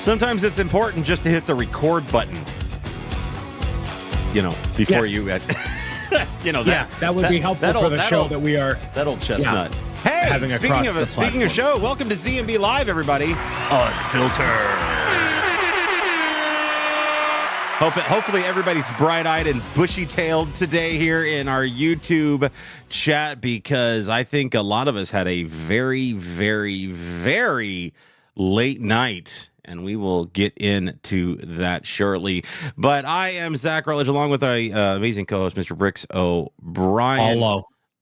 Sometimes it's important just to hit the record button. Before you, that would be helpful for the show that we are. That old chestnut. Hey, speaking of show, welcome to ZMB Live, everybody. Unfiltered. Hopefully everybody's bright-eyed and bushy-tailed today here in our YouTube chat, because I think a lot of us had a very, very, very late night. And we will get into that shortly. But I am Zach Rutledge, along with our amazing co-host, Mr. Bricks O'Brien.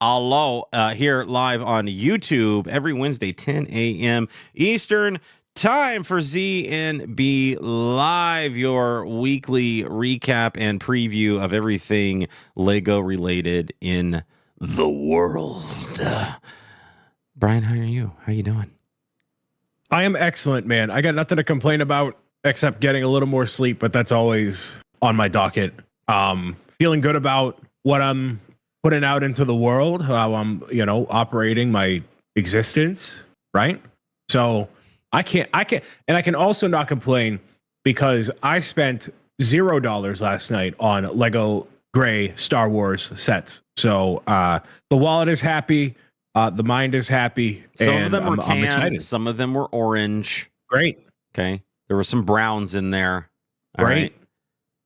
Hello. Here live on YouTube every Wednesday, 10 a.m. Eastern time for ZNB Live, your weekly recap and preview of everything Lego-related in the world. Brian, how are you? How are you doing? I am excellent, man. I got nothing to complain about except getting a little more sleep, but that's always on my docket. Feeling good about what I'm putting out into the world, how I'm, operating my existence, right? So I can also not complain because I spent $0 last night on Lego Gray Star Wars sets. So the wallet is happy. The mind is happy. Some of them were tan. Some of them were orange. Great. Okay. There were some browns in there. All Great. Right.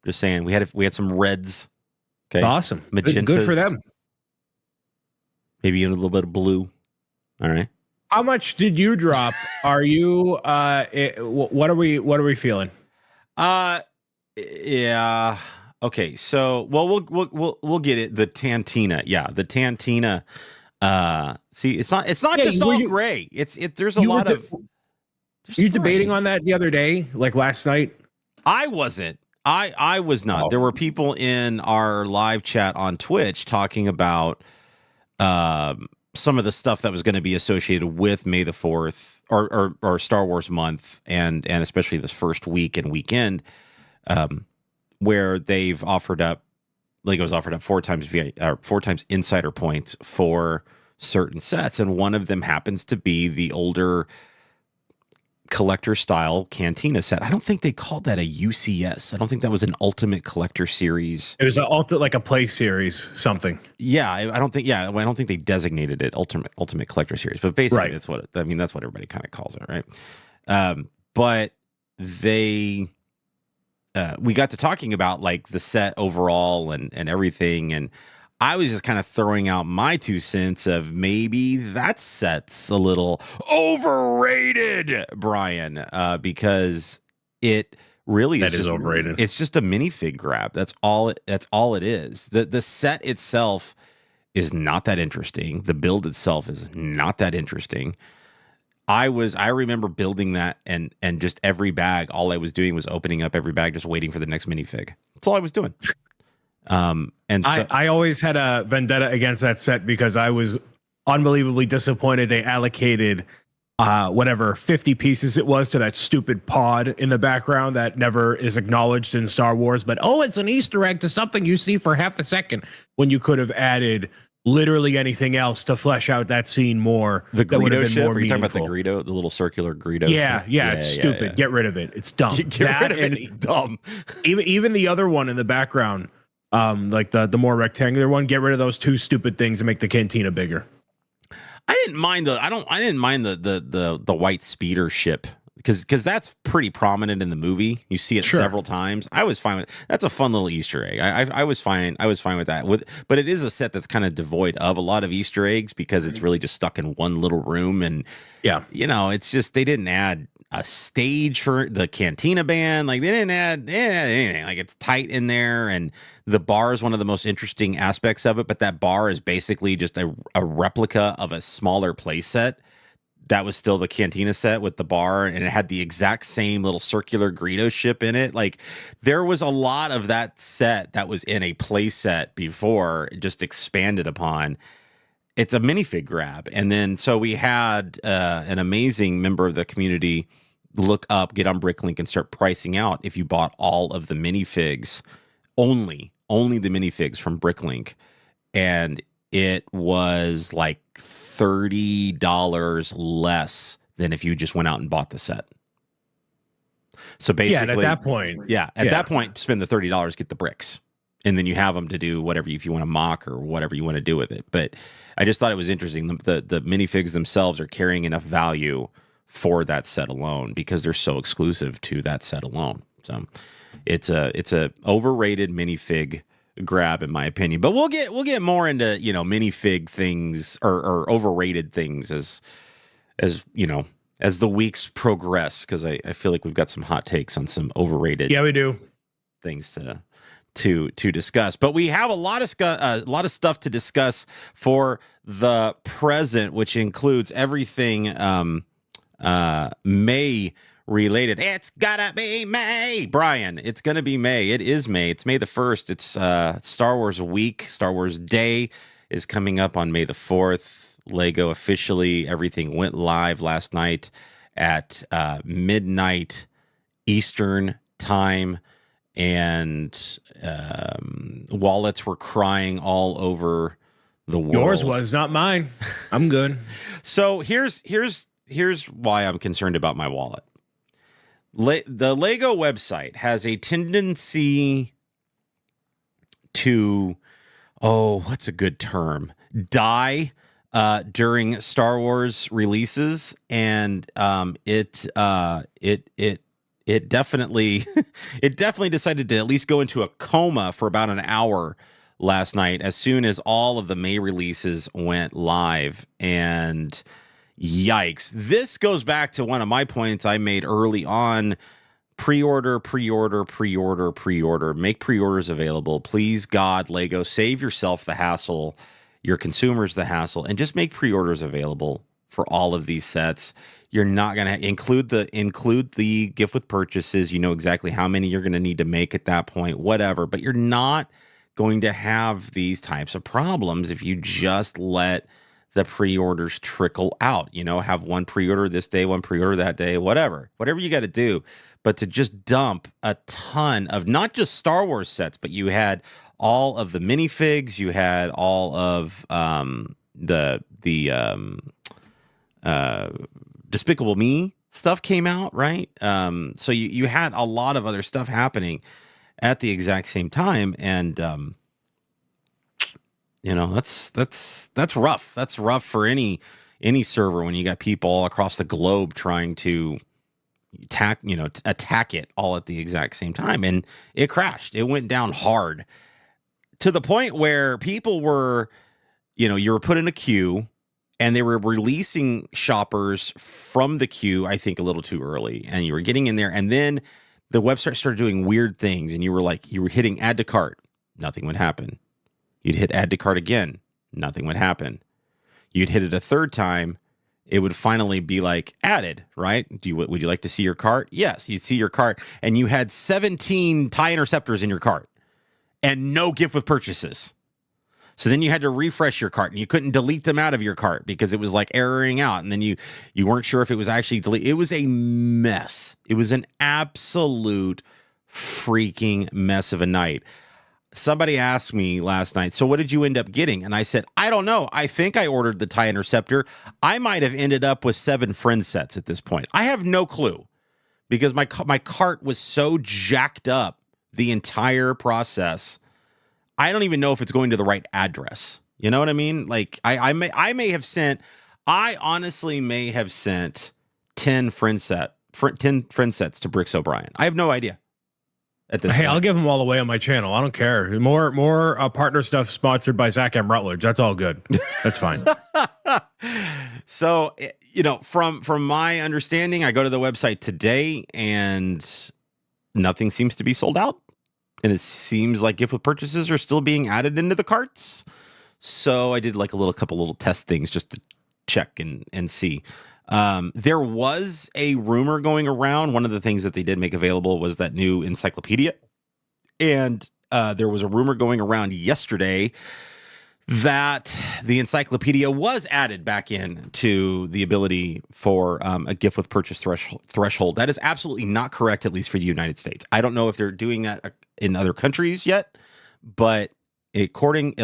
Just saying. We had some reds. Okay. Awesome. Magentas. Good for them. Maybe a little bit of blue. All right. How much did you drop? Are you? What are we feeling? Yeah. Okay. So, well, we'll get it. The Tantina. Yeah, the Tantina. See, it's not just all gray. There's a lot of. Were you debating on that the other day, like last night? I wasn't. I was not. Oh. There were people in our live chat on Twitch talking about some of the stuff that was going to be associated with May the 4th or Star Wars month, and especially this first week and weekend, where they've offered up. Lego's offered up 4 times insider points for certain sets, and one of them happens to be the older collector style Cantina set. I don't think they called that a UCS. I don't think that was an Ultimate Collector Series. It was like a play series, something. Yeah, I don't think they designated it Ultimate Collector Series, but basically that's what that's what everybody kind of calls it, right? But they. We got to talking about like the set overall and everything, and I was just kind of throwing out my 2 cents of maybe that set's a little overrated, Brian, because it really is overrated. It's just a minifig grab. That's all it is. The set itself is not that interesting. The build itself is not that interesting. I remember building that and just every bag, all I was doing was opening up every bag, just waiting for the next minifig. That's all I was doing. And so, I always had a vendetta against that set because I was unbelievably disappointed they allocated whatever 50 pieces it was to that stupid pod in the background that never is acknowledged in Star Wars. But it's an Easter egg to something you see for half a second, when you could have added literally anything else to flesh out that scene more. The Greedo ship? Are you talking about the Greedo, the little circular Greedo? Yeah, it's stupid. Yeah. Get rid of it. It's dumb. Get rid of it. It's dumb. Even the other one in the background, like the more rectangular one, get rid of those 2 stupid things and make the Cantina bigger. I didn't mind the white speeder ship. Because that's pretty prominent in the movie. You see it several times. I was fine with that's a fun little Easter egg. I was fine with that. But it is a set that's kind of devoid of a lot of Easter eggs because it's really just stuck in one little room. And it's just they didn't add a stage for the Cantina band. Like they didn't add anything. Like it's tight in there, and the bar is one of the most interesting aspects of it. But that bar is basically just a replica of a smaller play set. That was still the Cantina set with the bar, and it had the exact same little circular Greedo ship in it. Like there was a lot of that set that was in a play set before, just expanded upon. It's a minifig grab. And then so we had an amazing member of the community get on Bricklink and start pricing out if you bought all of the minifigs, only the minifigs from Bricklink. And it was like $30 less than if you just went out and bought the set. So basically, at that point, that point, spend the $30, get the bricks, and then you have them to do whatever, if you want to mock or whatever you want to do with it. But I just thought it was interesting. The minifigs themselves are carrying enough value for that set alone because they're so exclusive to that set alone. So it's a overrated minifig grab in my opinion. But we'll get more into minifig things or overrated things as the weeks progress, because I feel like we've got some hot takes on some overrated we do things to discuss. But we have a lot of stuff to discuss for the present, which includes everything May related. It's gotta be May, Brian. It's gonna be May. It is May. It's May the 1st. It's Star Wars week. Star Wars Day is coming up on May the 4th. Lego officially, everything went live last night at midnight Eastern time, and wallets were crying all over the world. Yours was, not mine. I'm good. So here's why I'm concerned about my wallet. The Lego website has a tendency to, what's a good term? Die during Star Wars releases, and it definitely decided to at least go into a coma for about an hour last night as soon as all of the May releases went live. And yikes, this goes back to one of my points I made early on. Pre-order. Make pre-orders available. Please, God, Lego, save yourself the hassle, your consumers the hassle, and just make pre-orders available for all of these sets. You're not going to include the gift with purchases. You know exactly how many you're going to need to make at that point, whatever. But you're not going to have these types of problems if you just let the pre-orders trickle out. Have one pre-order this day, one pre-order that day, whatever you got to do. But to just dump a ton of not just Star Wars sets, but you had all of the minifigs, you had all of the Despicable Me stuff came out, right? So you had a lot of other stuff happening at the exact same time, and that's rough. That's rough for any server when you got people all across the globe trying to attack it all at the exact same time, and it crashed. It went down hard to the point where people were, you were put in a queue. And they were releasing shoppers from the queue, I think, a little too early. And you were getting in there. And then the website started doing weird things. And you were hitting add to cart. Nothing would happen. You'd hit add to cart again. Nothing would happen. You'd hit it a third time. It would finally be like added, right? Would you like to see your cart? Yes, you'd see your cart. And you had 17 TIE interceptors in your cart and no gift with purchases. So then you had to refresh your cart, and you couldn't delete them out of your cart because it was like erroring out. And then you weren't sure if it was actually deleted. It was a mess. It was an absolute freaking mess of a night. Somebody asked me last night, so what did you end up getting? And I said, I don't know. I think I ordered the TIE Interceptor. I might have ended up with 7 friend sets at this point. I have no clue because my cart was so jacked up the entire process. I don't even know if it's going to the right address. You know what I mean? Like I honestly may have sent 10 friend sets to Bricks O'Brien. I have no idea. At this point. I'll give them all away on my channel. I don't care. More partner stuff sponsored by Zach M. Rutledge. That's all good. That's fine. So, from my understanding, I go to the website today and nothing seems to be sold out. And it seems like gift with purchases are still being added into the carts. So I did like a couple little test things just to check and see. There was a rumor going around. One of the things that they did make available was that new encyclopedia. And there was a rumor going around yesterday that the encyclopedia was added back in to the ability for a gift with purchase threshold. That is absolutely not correct, at least for the United States. I don't know if they're doing that in other countries yet, but at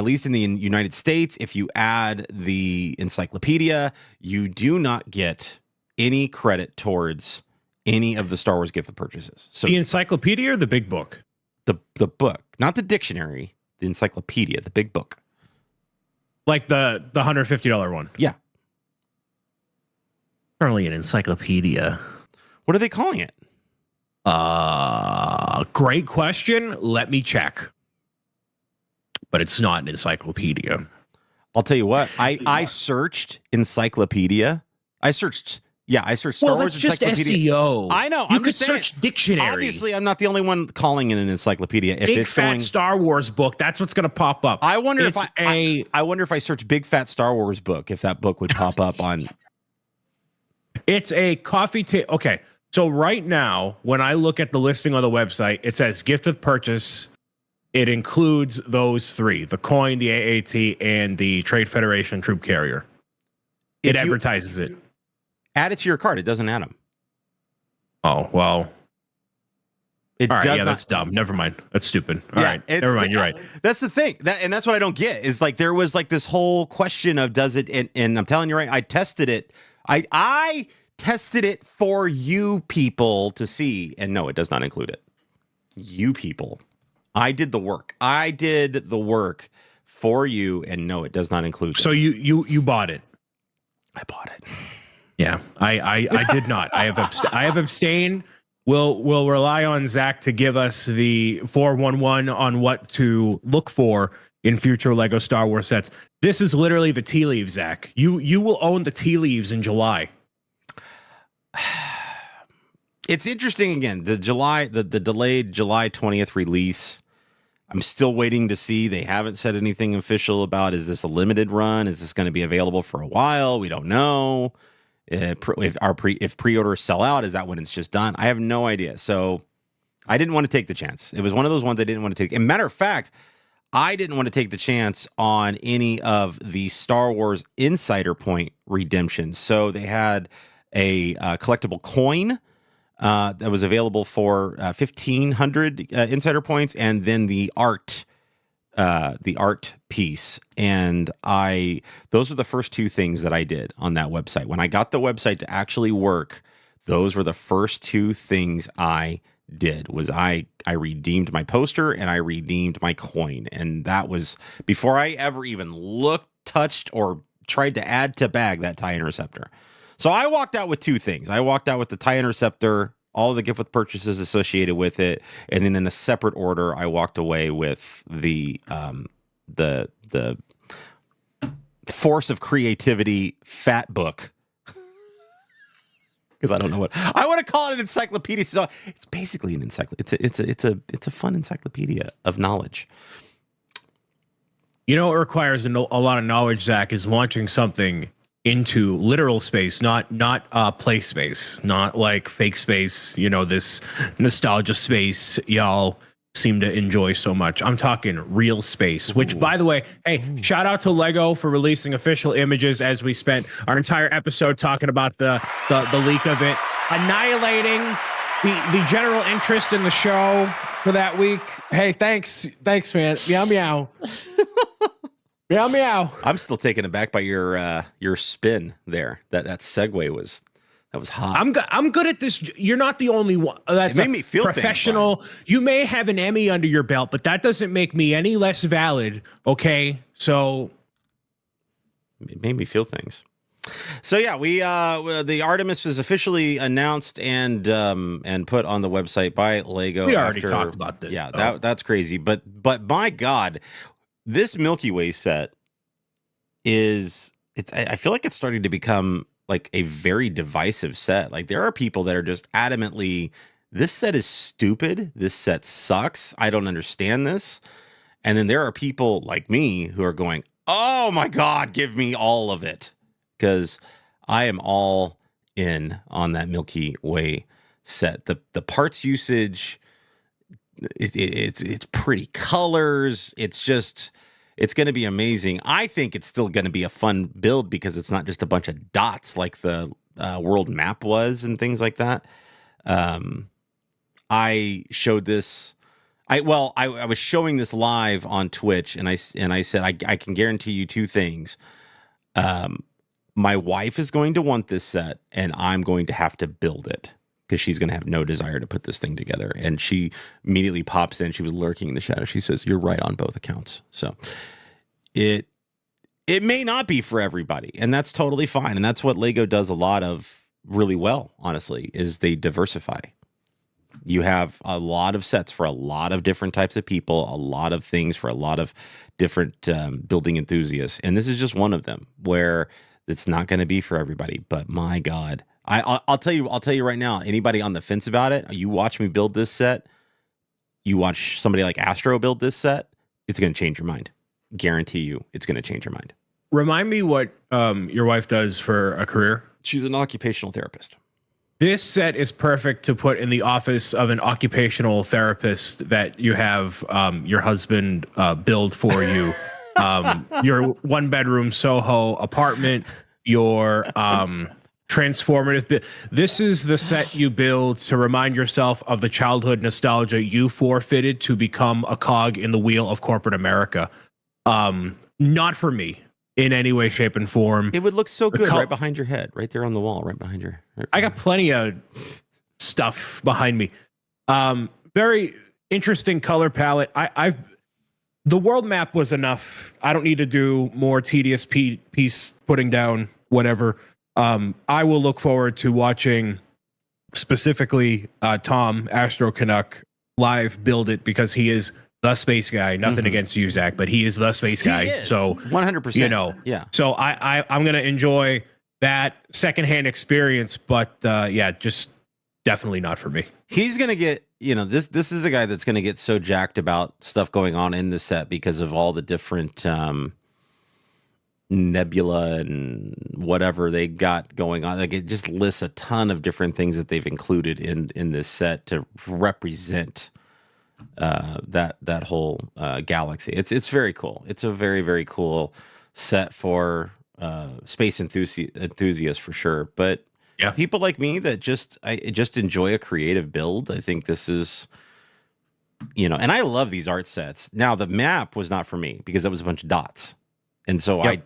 least in the United States, if you add the encyclopedia, you do not get any credit towards any of the Star Wars gift purchases. So the encyclopedia or the big book? The book, not the dictionary, the encyclopedia, the big book. Like the $150 one. Yeah. Apparently an encyclopedia. What are they calling it? Great question. Let me check. But it's not an encyclopedia. I'll tell you what. I searched encyclopedia. I searched Star Wars just encyclopedia. SEO. I know. You I'm could just saying, search dictionary. Obviously, I'm not the only one calling it an encyclopedia. If Big it's fat going, Star Wars book. That's what's going to pop up. I wonder It's I wonder if I search big fat Star Wars book, if that book would pop up on. It's a coffee table. Okay. So right now, when I look at the listing on the website, it says gift with purchase. It includes those three: the coin, the AAT, and the Trade Federation troop carrier. It advertises it. Add it to your cart. It doesn't add them. Oh, well. It all right, does yeah, not. That's dumb. Never mind. That's stupid. All right. Never mind. You're right. That's the thing. And that's what I don't get is like there was like this whole question of does it, and I'm telling you right, I tested it. I tested it for you people to see, and no, it does not include it. You people. I did the work. I did the work for you, and no, it does not include it. So you bought it. I bought it. Yeah, I did not. I have abstained. We'll rely on Zach to give us the 411 on what to look for in future Lego Star Wars sets. This is literally the tea leaves, Zach. You will own the tea leaves in July. It's interesting again. The delayed July 20th release. I'm still waiting to see. They haven't said anything official about, is this a limited run? Is this going to be available for a while? We don't know. If pre-orders sell out, is that when it's just done? I have no idea. So I didn't want to take the chance. It was one of those ones I didn't want to take. And matter of fact, I didn't want to take the chance on any of the Star Wars Insider Point redemptions. So they had a collectible coin that was available for 1,500 Insider Points, and then the art piece. And those were the first two things that I did on that website. When I got the website to actually work, those were the first two things I did. Was I redeemed my poster and I redeemed my coin. And that was before I ever even looked, touched, or tried to add to bag that TIE Interceptor. So I walked out with two things. I walked out with the TIE Interceptor, all the gift with purchases associated with it, and then in a separate order, I walked away with the Force of Creativity fat book. Because I don't know what I want to call it, an encyclopedia. So it's basically an encyclopedia. It's a fun encyclopedia of knowledge. You know, it requires a lot of knowledge, Zach, is launching something into literal space, not play space, not like fake space, you know, this nostalgia space y'all seem to enjoy so much. I'm talking real space, which, by the way, hey, shout out to Lego for releasing official images, as we spent our entire episode talking about the leak of it, annihilating the general interest in the show for that week. Hey, thanks, man. Meow meow. Meow meow. I'm still taken aback by your spin there. That segue was hot. I'm good at this. You're not the only one. That's it made me feel professional. You may have an Emmy under your belt, but that doesn't make me any less valid. Okay, so it made me feel things. So yeah, we the Artemis is officially announced and put on the website by Lego. We already talked about this. Yeah, that's crazy. But my God, this Milky Way set I feel like it's starting to become like a very divisive set. Like there are people that are just adamantly, this set is stupid. This set sucks. I don't understand this. And then there are people like me who are going, oh my God, give me all of it. Because I am all in on that Milky Way set. The parts usage, it's pretty colors. It's going to be amazing. I think it's still going to be a fun build because it's not just a bunch of dots like the world map was and things like that. I showed this. I was showing this live on Twitch, and I said I can guarantee you two things. My wife is going to want this set, and I'm going to have to build it because she's going to have no desire to put this thing together. And she immediately pops in. She was lurking in the shadow. She says, "You're right on both accounts." So it may not be for everybody, and that's totally fine. And that's what Lego does a lot of really well, honestly, is they diversify. You have a lot of sets for a lot of different types of people, a lot of things for a lot of different building enthusiasts. And this is just one of them where it's not going to be for everybody. But my God, I'll tell you right now, anybody on the fence about it, you watch me build this set, you watch somebody like Astro build this set, it's going to change your mind. Guarantee you it's going to change your mind. Remind me what your wife does for a career. She's an occupational therapist. This set is perfect to put in the office of an occupational therapist that you have your husband build for you. Your 1-bedroom Soho apartment, your transformative. This is the set you build to remind yourself of the childhood nostalgia you forfeited to become a cog in the wheel of corporate America. Not for me. In any way, shape, and form. It would look so good right behind your head, right there on the wall, right behind your. I got plenty of stuff behind me. Very interesting color palette. The world map was enough. I don't need to do more tedious piece putting down whatever. I will look forward to watching specifically Tom Astro Canuck live build it because he is the space guy. Nothing against you, Zach, but he is the space guy. So 100%. You know, yeah. So I'm gonna enjoy that secondhand experience, but yeah, just definebula not for me. He's gonna get, this is a guy that's gonna get so jacked about stuff going on in the set because of all the different nebula and whatever they got going on. Like it just lists a ton of different things that they've included in this set to represent that whole galaxy. It's very cool. It's a very, very cool set for space enthusiasts for sure. But yeah, people like me that just enjoy a creative build, I think this is, and I love these art sets. Now the map was not for me because that was a bunch of dots, and so I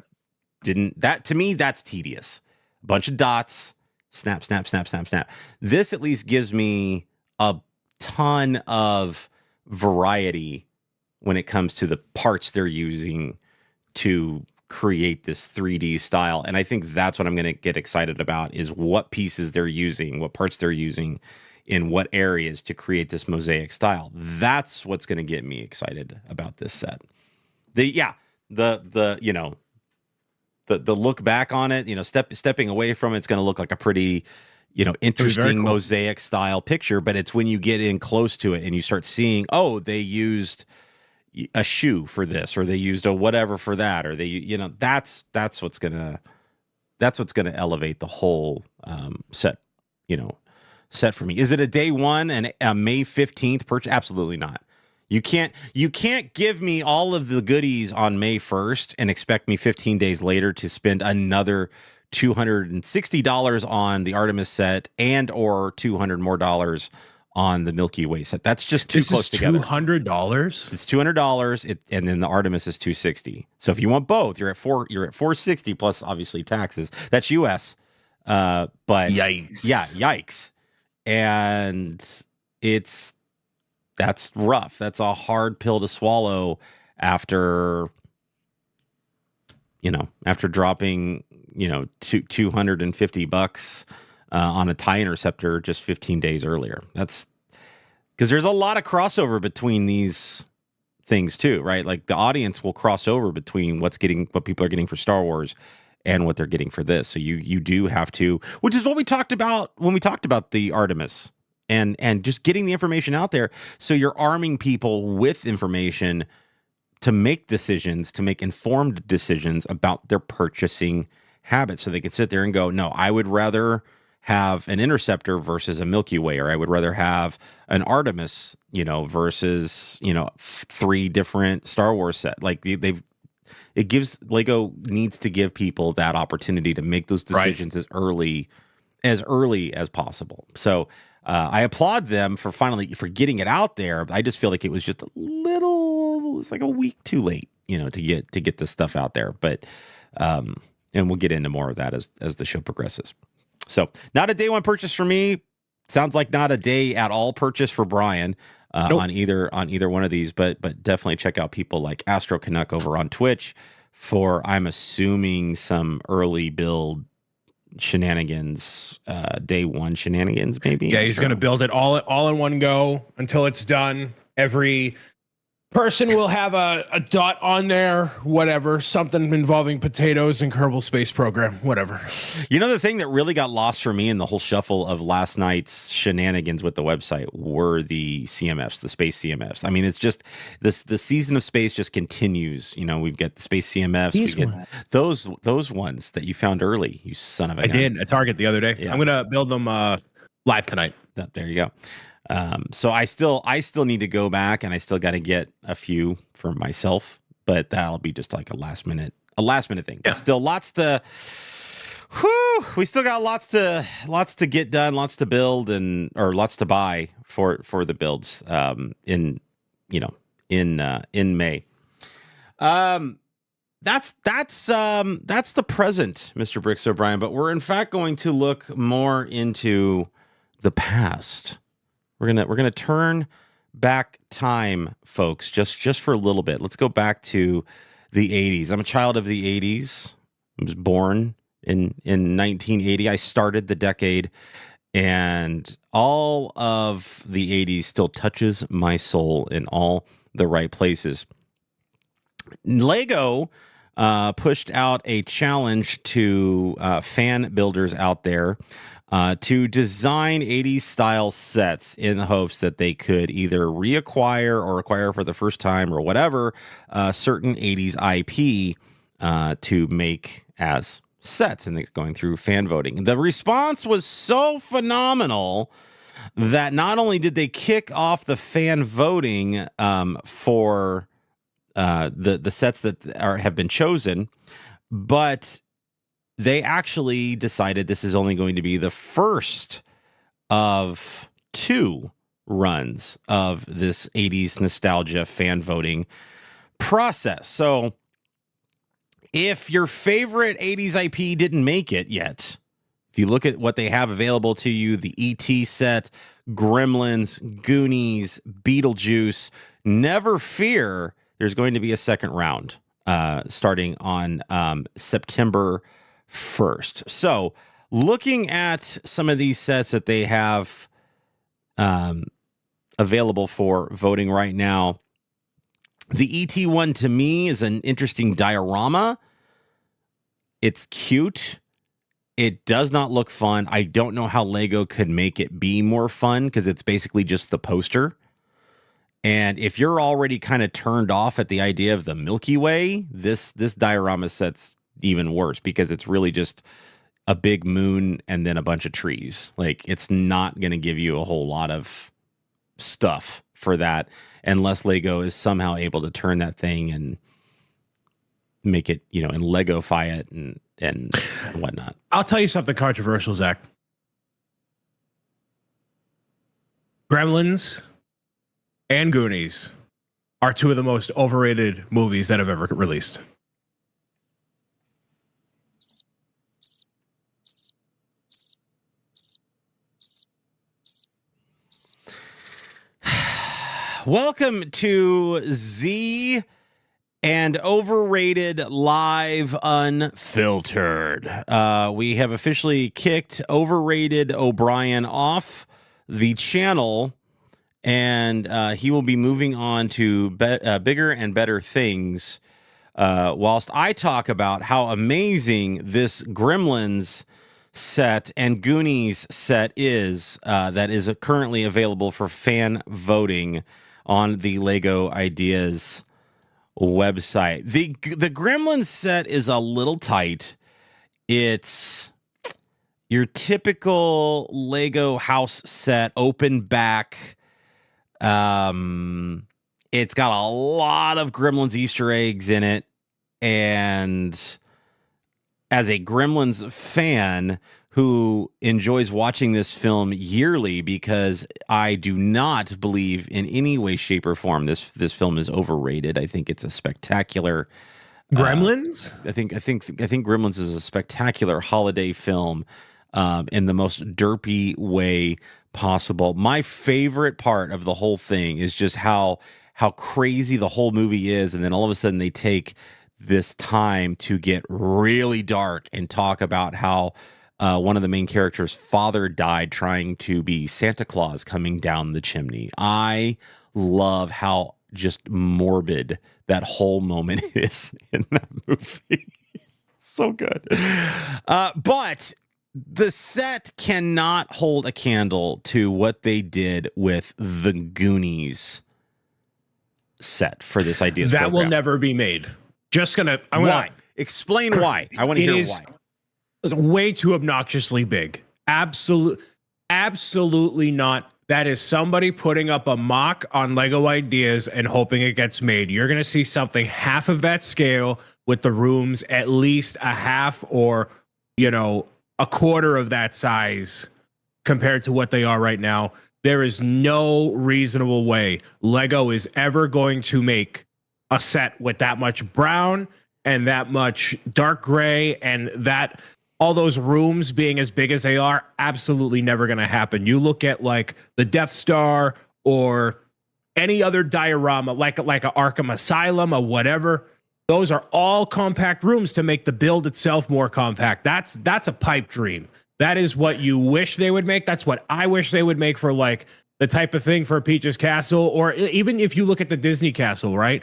didn't. That to me, that's tedious. A bunch of dots, snap, snap, snap, snap, snap. This at least gives me a ton of variety when it comes to the parts they're using to create this 3D style. And I think that's what I'm going to get excited about is what pieces they're using, what parts they're using in what areas to create this mosaic style. That's what's going to get me excited about this set. The look back on it, stepping away from it's going to look like a pretty interesting mosaic style picture, but it's when you get in close to it and you start seeing, oh, they used a shoe for this, or they used a whatever for that, or they, that's what's gonna elevate the whole set, set for me. Is it a day one and a May 15th purchase? Absolutely not. You can't give me all of the goodies on May 1st and expect me 15 days later to spend another $260 on the Artemis set and or $200 more on the Milky Way set. That's just too close together. $200. It's $200, and then the Artemis is $260. So if you want both, you're at $460 plus obviously taxes. That's US. But yikes. Yeah, yikes. And that's rough. That's a hard pill to swallow after dropping $250 on a TIE Interceptor just 15 days earlier. That's because there's a lot of crossover between these things too, right? Like the audience will cross over between what people are getting for Star Wars and what they're getting for this. So you do have to, which is what we talked about when we talked about the Artemis and just getting the information out there. So you're arming people with information to make decisions, to make informed decisions about their purchasing habits, so they could sit there and go, no, I would rather have an Interceptor versus a Milky Way, or I would rather have an Artemis, versus, 3 different Star Wars set. Like Lego needs to give people that opportunity to make those decisions as early as possible. So I applaud them for getting it out there. I just feel like it was just it's like a week too late, to get this stuff out there. But and we'll get into more of that as the show progresses. So not a day one purchase for me. sounds like not a day at all purchase for Brian Nope. on either one of these, but definitely check out people like Astro Canuck over on Twitch for, I'm assuming, some early build shenanigans, day one shenanigans, maybe. Yeah, he's going to build it all in one go until it's done. Every person will have a dot on there, whatever, something involving potatoes and Kerbal Space Program, whatever. You know, the thing that really got lost for me in the whole shuffle of last night's shenanigans with the website were the CMFs, the space CMFs. I mean, it's just the season of space just continues. You know, we've got the space CMFs. We get those ones that you found early, you son of a gun. I did at Target the other day. Yeah. I'm going to build them live tonight. There you go. So I still need to go back, and I still got to get a few for myself, but that'll be just like a last minute thing. Yeah. But still we still got lots to get done, lots to build or lots to buy for the builds, in May. That's the present, Mr. Bricks O'Brien, but we're in fact going to look more into the past. We're gonna turn back time, folks, just for a little bit. Let's go back to the 80s. I'm a child of the 80s. I was born in 1980. I started the decade, and all of the 80s still touches my soul in all the right places. Lego pushed out a challenge to fan builders out there to design 80s style sets in the hopes that they could either reacquire or acquire for the first time or whatever certain 80s IP to make as sets, and it's going through fan voting. The response was so phenomenal that not only did they kick off the fan voting for the sets that have been chosen, but they actually decided this is only going to be the first of 2 runs of this 80s nostalgia fan voting process. So if your favorite 80s IP didn't make it yet, if you look at what they have available to you, the E.T. set, Gremlins, Goonies, Beetlejuice, never fear, there's going to be a second round starting on September 1st. So looking at some of these sets that they have available for voting right now, the ET one to me is an interesting diorama. It's cute. It does not look fun. I don't know how Lego could make it be more fun because it's basically just the poster. And if you're already kind of turned off at the idea of the Milky Way, this diorama set's even worse because it's really just a big moon and then a bunch of trees. Like, it's not going to give you a whole lot of stuff for that unless Lego is somehow able to turn that thing and make it, and Legofy it and whatnot. I'll tell you something controversial, Zach. Gremlins and Goonies are 2 of the most overrated movies that have ever released. Welcome to Z and Overrated Live Unfiltered. We have officially kicked Overrated O'Brien off the channel, and he will be moving on to bigger and better things, whilst I talk about how amazing this Gremlins set and Goonies set is, that is currently available for fan voting on the Lego Ideas website. The Gremlins set is a little tight. It's your typical Lego house set, open back. It's got a lot of Gremlins Easter eggs in it, and as a Gremlins fan who enjoys watching this film yearly, because I do not believe in any way, shape, or form this film is overrated. I think it's a spectacular Gremlins. I think Gremlins is a spectacular holiday film. in the most derpy way possible. My favorite part of the whole thing is just how crazy the whole movie is, and then all of a sudden they take this time to get really dark and talk about how one of the main characters' father died trying to be Santa Claus coming down the chimney. I love how just morbid that whole moment is in that movie. So good. But the set cannot hold a candle to what they did with the Goonies set for this idea. That will never be made. Why? Explain why. I want to hear why. It's way too obnoxiously big. Absolutely not. That is somebody putting up a mock on Lego Ideas and hoping it gets made. You're going to see something half of that scale with the rooms at least a half or, a quarter of that size compared to what they are right now. There is no reasonable way Lego is ever going to make a set with that much brown and that much dark gray and that all those rooms being as big as they are. Absolutely never going to happen. You look at like the Death Star or any other diorama, like a Arkham Asylum or whatever. Those are all compact rooms to make the build itself more compact. That's a pipe dream. That is what you wish they would make. That's what I wish they would make for like the type of thing for Peach's Castle, or even if you look at the Disney Castle, right?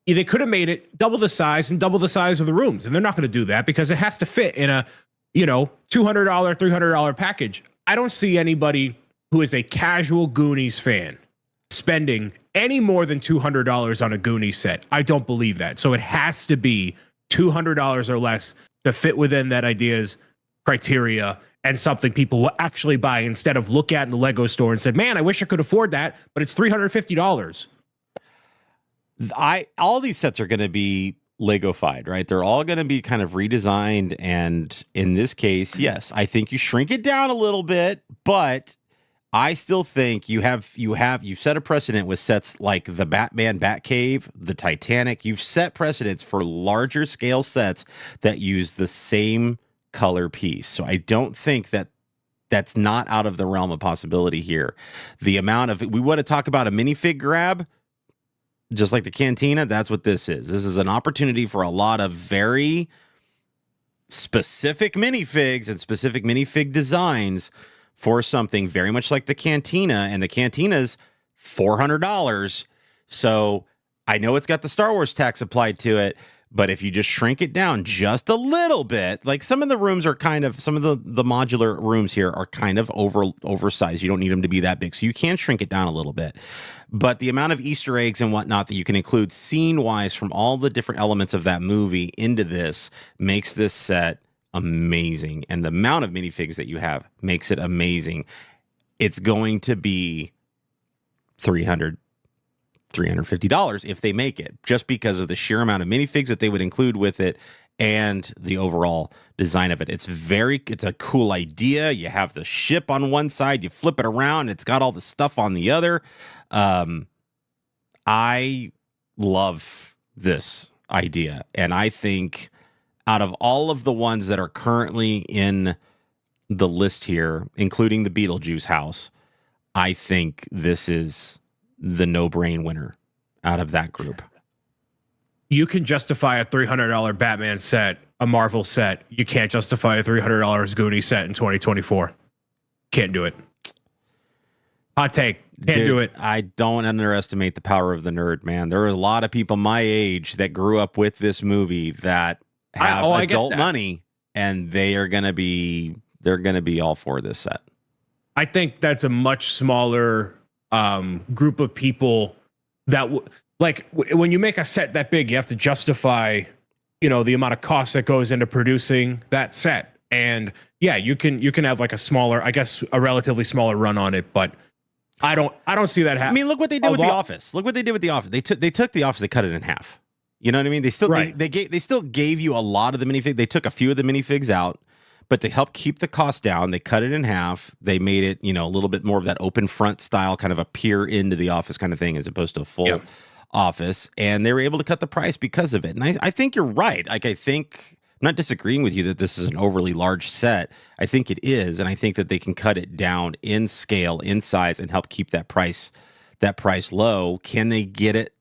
They could have made it double the size and double the size of the rooms, and they're not going to do that because it has to fit in a, $200, $300 package. I don't see anybody who is a casual Goonies fan spending any more than $200 on a Goonies set. I don't believe that. So it has to be $200 or less to fit within that idea's criteria and something people will actually buy instead of look at in the Lego store and said, man, I wish I could afford that, but it's $350. All these sets are going to be Lego-fied, right? They're all going to be kind of redesigned. And in this case, yes, I think you shrink it down a little bit, but I still think you've set a precedent with sets like the Batman Batcave, the Titanic. You've set precedents for larger scale sets that use the same color piece. So I don't think that's not out of the realm of possibility here. The amount of, we want to talk about a minifig grab, just like the Cantina, that's what this is. This is an opportunity for a lot of very specific minifigs and specific minifig designs for something very much like the Cantina, and the Cantina's $400. So I know it's got the Star Wars tax applied to it, but if you just shrink it down just a little bit, like some of the rooms are some of the modular rooms here are kind of oversized. You don't need them to be that big. So you can shrink it down a little bit. But the amount of Easter eggs and whatnot that you can include scene-wise from all the different elements of that movie into this makes this set amazing. And the amount of minifigs that you have makes it amazing. It's going to be $350 if they make it, just because of the sheer amount of minifigs that they would include with it and the overall design of it. It's a cool idea. You have the ship on one side, you flip it around, it's got all the stuff on the other. I love this idea, and I think out of all of the ones that are currently in the list here, including the Beetlejuice house, I think this is the no-brain winner out of that group. You can justify a $300 Batman set, a Marvel set. You can't justify a $300 Goonies set in 2024. Can't do it. Hot take. Can't do it. I don't underestimate the power of the nerd, man. There are a lot of people my age that grew up with this movie that have adult money, and they're going to be all for this set. I think that's a much smaller group of people that when you make a set that big, you have to justify, the amount of cost that goes into producing that set. And yeah, you can have like a smaller, I guess, a relatively smaller run on it, but I don't see that happening. I mean, look what they did with The Office. Look what they did with The Office. They took The Office, they cut it in half. You know what I mean? They still they still gave you a lot of the minifigs. They took a few of the minifigs out, but to help keep the cost down, they cut it in half. They made it, a little bit more of that open front style, kind of a peer into the office kind of thing, as opposed to a full office. And they were able to cut the price because of it. And I think you're right. Like, I think not disagreeing with you that this is an overly large set. I think it is, and I think that they can cut it down in scale, in size, and help keep that price low. Can they get it,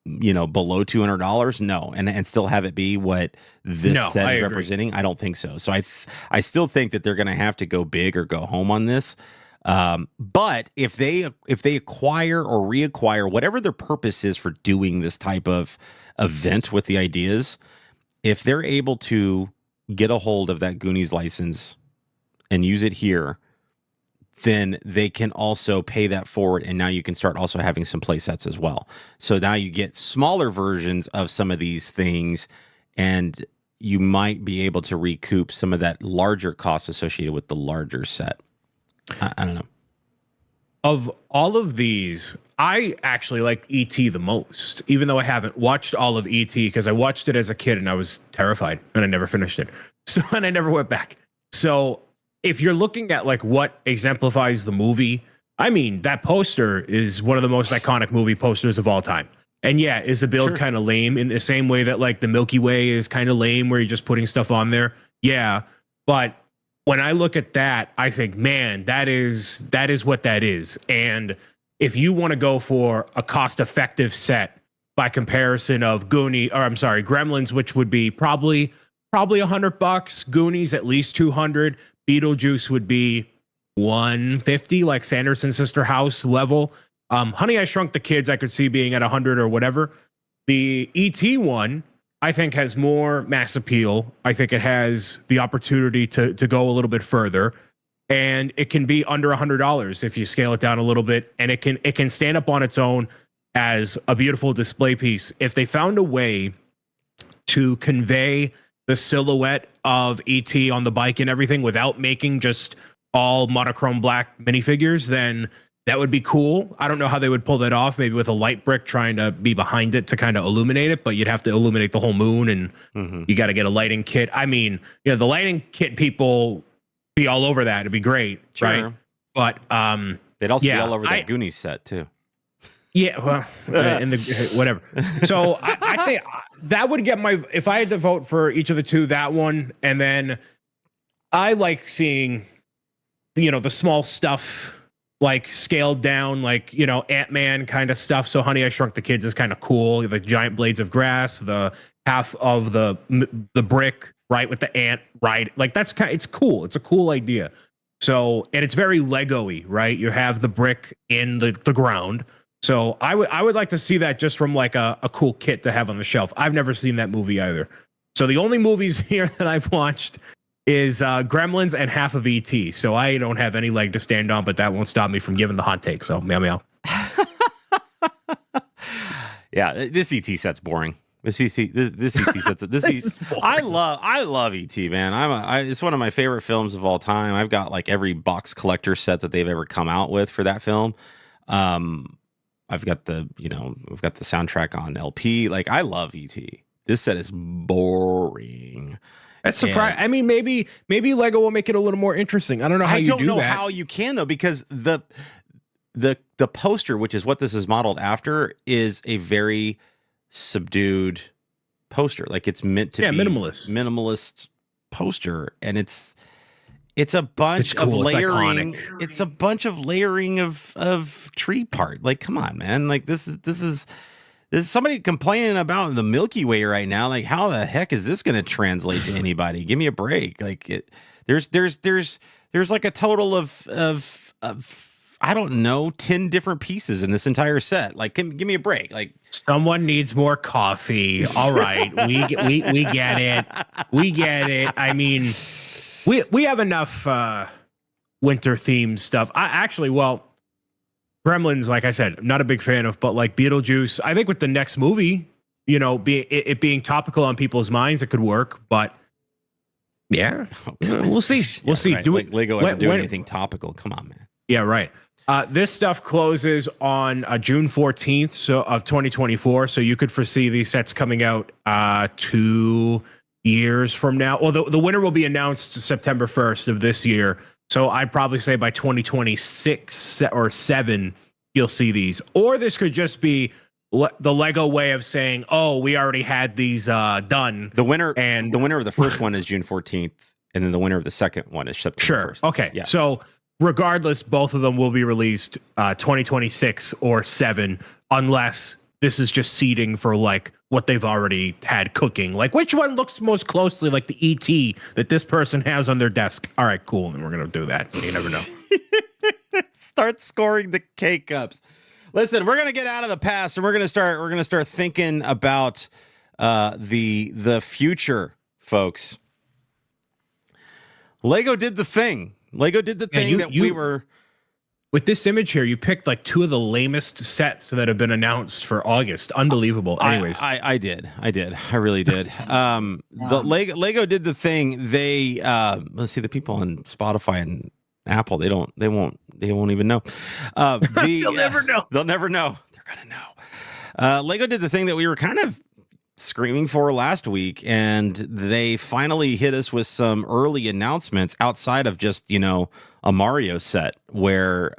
below $200? No, and still have it be what this set is representing? I don't think so. So I still think that they're going to have to go big or go home on this. But if they acquire or reacquire, whatever their purpose is for doing this type of event with the ideas, if they're able to get a hold of that Goonies license and use it here, then they can also pay that forward, and now you can start also having some play sets as well. So now you get smaller versions of some of these things, and you might be able to recoup some of that larger cost associated with the larger set. I don't know. Of all of these, I actually like E.T. the most, even though I haven't watched all of E.T. because I watched it as a kid and I was terrified and I never finished it. And I never went back. So if you're looking at like what exemplifies the movie, I mean, that poster is one of the most iconic movie posters of all time. And yeah, is the build kind of lame in the same way that like the Milky Way is kind of lame where you're just putting stuff on there? Yeah. But when I look at that, I think, man, that is what that is. And if you want to go for a cost-effective set by comparison of Gremlins, which would be probably $100, Goonies at least 200, Beetlejuice would be 150, like Sanderson Sister House level. Honey, I Shrunk the Kids, I could see being at 100 or whatever. The E.T. one, I think, has more mass appeal. I think it has the opportunity to go a little bit further, and it can be under $100 if you scale it down a little bit, and it can stand up on its own as a beautiful display piece. If they found a way to convey the silhouette of E.T. on the bike and everything without making just all monochrome black minifigures, then that would be cool. I don't know how they would pull that off, maybe with a light brick trying to be behind it to kind of illuminate it, but you'd have to illuminate the whole moon, and you got to get a lighting kit. I mean, the lighting kit people be all over that. It'd be great, right? But they'd also be all over that Goonies set too. Yeah, well, in the whatever. So I think that would get my, if I had to vote for each of the two, that one, and then I like seeing, the small stuff, like scaled down, like, Ant-Man kind of stuff. So Honey, I Shrunk the Kids is kind of cool. The giant blades of grass, the half of the brick, right, with the ant, right? Like it's cool. It's a cool idea. So, and it's very Lego-y, right? You have the brick in the ground. So I would like to see that just from like a cool kit to have on the shelf. I've never seen that movie either. So the only movies here that I've watched is Gremlins and half of E.T. So I don't have any leg to stand on, but that won't stop me from giving the hot take. So meow meow. Yeah, this E.T. set's boring. This E.T. set's I love E.T. man. It's one of my favorite films of all time. I've got like every box collector set that they've ever come out with for that film. I've got we've got the soundtrack on LP. Like, I love E.T. This set is boring. That's surprising. I mean, maybe Lego will make it a little more interesting. I don't know how you do that. I don't know how you can, though, because the poster, which is what this is modeled after, is a very subdued poster. Like, it's meant to be minimalist poster, and it's a bunch of layering. It's a bunch of layering of tree part. Like, come on, man. Like, this is somebody complaining about the Milky Way right now. Like, how the heck is this going to translate to anybody? Give me a break. Like, there's like a total of I don't know, 10 different pieces in this entire set. Like, give me a break. Like, someone needs more coffee. All right, we get it. We get it. I mean, we have enough winter themed stuff. Gremlins, like I said, I'm not a big fan of, but like Beetlejuice, I think with the next movie, it being topical on people's minds, it could work. But yeah, we'll see. We'll see. Right. Do Lego ever do anything topical? Come on, man. Yeah, right. This stuff closes on June 14th of 2024. So you could foresee these sets coming out 2 years from now. Well, the winner will be announced September 1st of this year. So I'd probably say by 2026 or 7, you'll see these. Or this could just be the Lego way of saying, "Oh, we already had these done." The winner of the first one is June 14th, and then the winner of the second one is September 1st. Okay. Yeah. So regardless, both of them will be released 2026 or 7, unless this is just seeding for like what they've already had cooking. Like, which one looks most closely like the ET that this person has on their desk? All right, cool. And we're gonna do that. So you never know. Start scoring the K-Cups. Listen, we're gonna get out of the past and we're gonna start thinking about the future, folks. Lego did the thing. We were. With this image here, you picked like 2 of the lamest sets that have been announced for August. Unbelievable. Anyways, I did. I really did. The Lego did the thing. They let's see, the people on Spotify and Apple, they won't even know. They'll never know. They'll never know. They're gonna know. Lego did the thing that we were kind of screaming for last week, and they finally hit us with some early announcements outside of just, a Mario set where,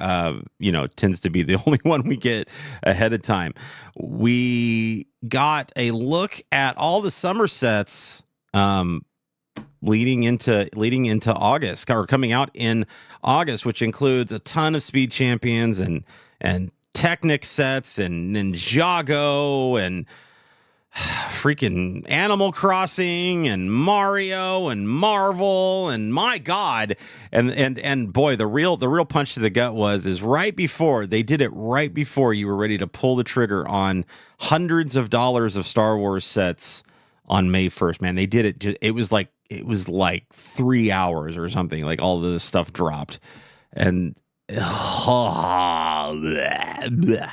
tends to be the only one we get ahead of time. We got a look at all the summer sets leading into August, or coming out in August, which includes a ton of Speed Champions and Technic sets and Ninjago and freaking Animal Crossing and Mario and Marvel, and my God, and boy, the real punch to the gut is right before you were ready to pull the trigger on hundreds of dollars of Star Wars sets on May 1st. Man, they did it. It was like 3 hours or something. Like all of this stuff dropped, and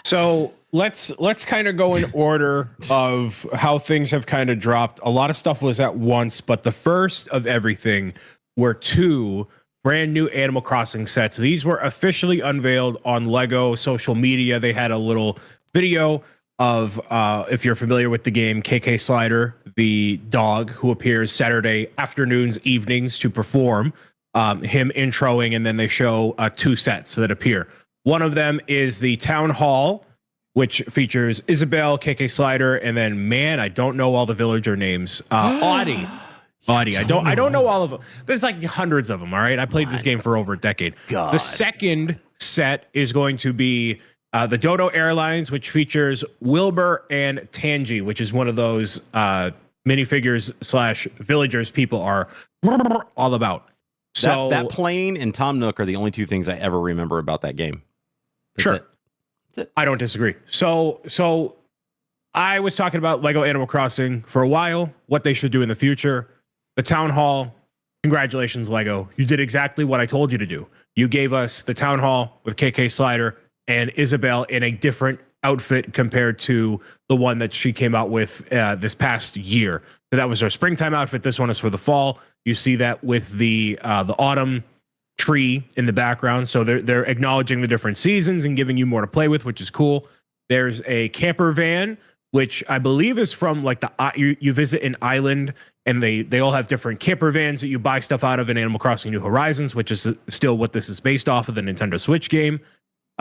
so let's kind of go in order of how things have kind of dropped. A lot of stuff was at once, but the first of everything were 2 brand new Animal Crossing sets. These were officially unveiled on Lego social media. They had a little video of, if you're familiar with the game, KK Slider, the dog who appears Saturday afternoons, evenings to perform, him introing, and then they show 2 sets that appear. One of them is the Town Hall, which features Isabelle, KK Slider, and then, man, I don't know all the villager names. Audie. I don't know all of them. There's like hundreds of them. All right. I played this game for over a decade. God. The second set is going to be the Dodo Airlines, which features Wilbur and Tangy, which is one of those minifigures / villagers people are all about. So that plane and Tom Nook are the only 2 things I ever remember about that game. That's it. I don't disagree. So I was talking about Lego Animal Crossing for a while, what they should do in the future. The Town Hall, congratulations, Lego. You did exactly what I told you to do. You gave us the Town Hall with KK Slider and Isabelle in a different outfit compared to the one that she came out with this past year. So that was her springtime outfit. This one is for the fall. You see that with the autumn tree in the background. So they're acknowledging the different seasons and giving you more to play with, which is cool. There's a camper van, which I believe is from like you visit an island, and they all have different camper vans that you buy stuff out of in Animal Crossing New Horizons, which is still what this is based off of, the Nintendo Switch game.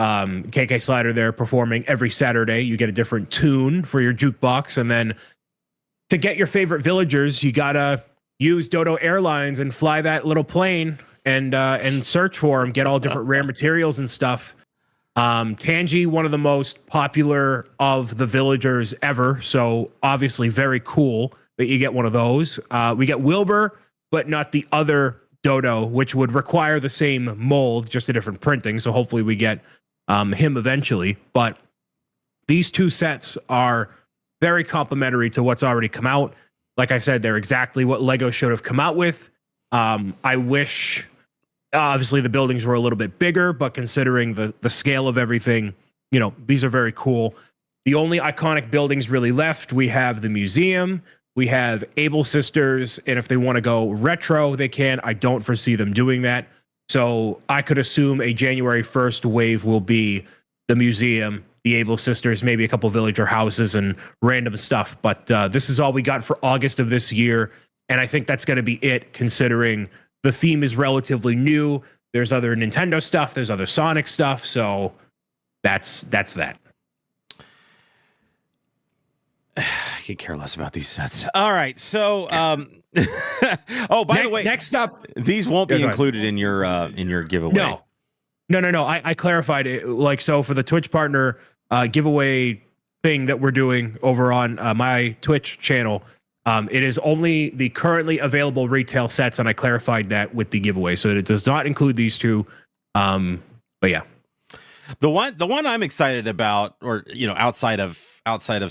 KK Slider there performing every Saturday. You get a different tune for your jukebox, and then to get your favorite villagers, you gotta use Dodo Airlines and fly that little plane and search for them, get all different rare materials and stuff. Tangy, one of the most popular of the villagers ever, so obviously very cool that you get one of those. We get Wilbur, but not the other Dodo, which would require the same mold, just a different printing. So hopefully we get him eventually. But these 2 sets are very complimentary to what's already come out. Like I said, they're exactly what Lego should have come out with. I wish, obviously, the buildings were a little bit bigger, but considering the scale of everything, these are very cool. The only iconic buildings really left, we have the museum, we have Able Sisters, and if they want to go retro, they can. I don't foresee them doing that. So I could assume a January 1st wave will be the museum, the Able Sisters, maybe a couple villager houses and random stuff. But this is all we got for August of this year. And I think that's going to be it, considering the theme is relatively new. There's other Nintendo stuff. There's other Sonic stuff. So that's that. I could care less about these sets. All right, so oh, by the way, next up, these won't be included in your giveaway. No. I clarified it. Like, so for the Twitch partner giveaway thing that we're doing over on my Twitch channel, it is only the currently available retail sets, and I clarified that with the giveaway, so it does not include these two. But yeah, the one I'm excited about, or outside of